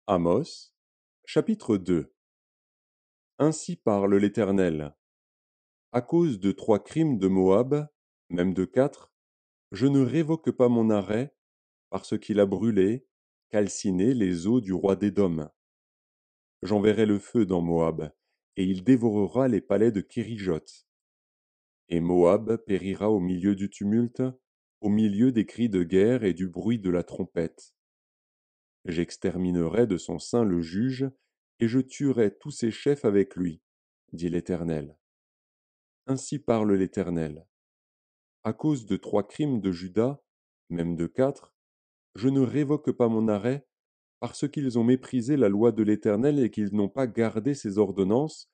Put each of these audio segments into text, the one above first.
Amos, chapitre 2. Ainsi parle l'Éternel. À cause de 3 crimes de Moab, même de 4, je ne révoque pas mon arrêt, parce qu'il a brûlé, calciné les eaux du roi d'Édom. J'enverrai le feu dans Moab, et il dévorera les palais de Kérijot. Et Moab périra au milieu du tumulte, au milieu des cris de guerre et du bruit de la trompette. J'exterminerai de son sein le juge, et je tuerai tous ses chefs avec lui, dit l'Éternel. Ainsi parle l'Éternel. À cause de 3 crimes de Juda, même de 4, je ne révoque pas mon arrêt, parce qu'ils ont méprisé la loi de l'Éternel et qu'ils n'ont pas gardé ses ordonnances,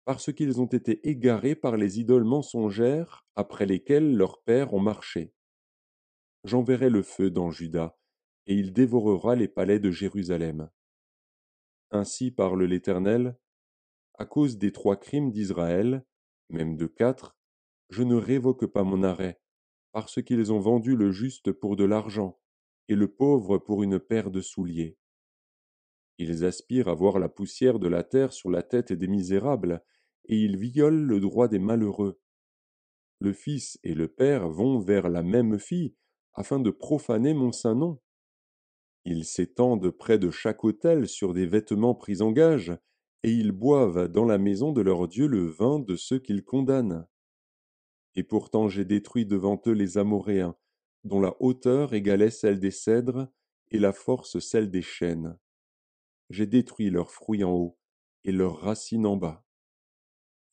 parce qu'ils ont été égarés par les idoles mensongères après lesquelles leurs pères ont marché. J'enverrai le feu dans Juda, et il dévorera les palais de Jérusalem. Ainsi parle l'Éternel, à cause des 3 crimes d'Israël, même de 4, je ne révoque pas mon arrêt, parce qu'ils ont vendu le juste pour de l'argent, et le pauvre pour une paire de souliers. Ils aspirent à voir la poussière de la terre sur la tête des misérables, et ils violent le droit des malheureux. Le fils et le père vont vers la même fille, afin de profaner mon saint nom. Ils s'étendent près de chaque autel sur des vêtements pris en gage, et ils boivent dans la maison de leur Dieu le vin de ceux qu'ils condamnent. Et pourtant j'ai détruit devant eux les Amoréens, dont la hauteur égalait celle des cèdres, et la force celle des chênes. J'ai détruit leurs fruits en haut, et leurs racines en bas.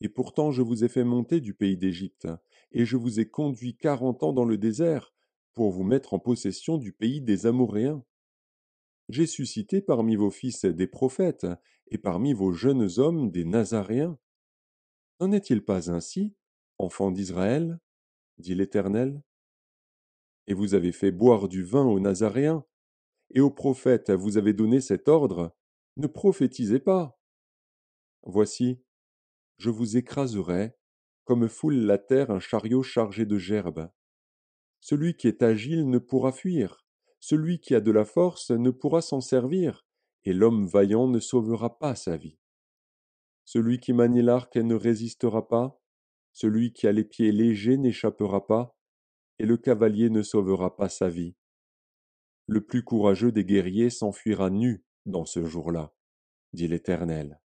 Et pourtant je vous ai fait monter du pays d'Égypte, et je vous ai conduit 40 ans dans le désert, pour vous mettre en possession du pays des Amoréens. J'ai suscité parmi vos fils des prophètes, et parmi vos jeunes hommes des Nazaréens. N'en est-il pas ainsi, enfants d'Israël, dit l'Éternel? Et vous avez fait boire du vin aux Nazaréens, et aux prophètes vous avez donné cet ordre, ne prophétisez pas. Voici, je vous écraserai, comme foule la terre un chariot chargé de gerbes. Celui qui est agile ne pourra fuir, celui qui a de la force ne pourra s'en servir, et l'homme vaillant ne sauvera pas sa vie. Celui qui manie l'arc ne résistera pas, celui qui a les pieds légers n'échappera pas, et le cavalier ne sauvera pas sa vie. Le plus courageux des guerriers s'enfuira nu dans ce jour-là, dit l'Éternel.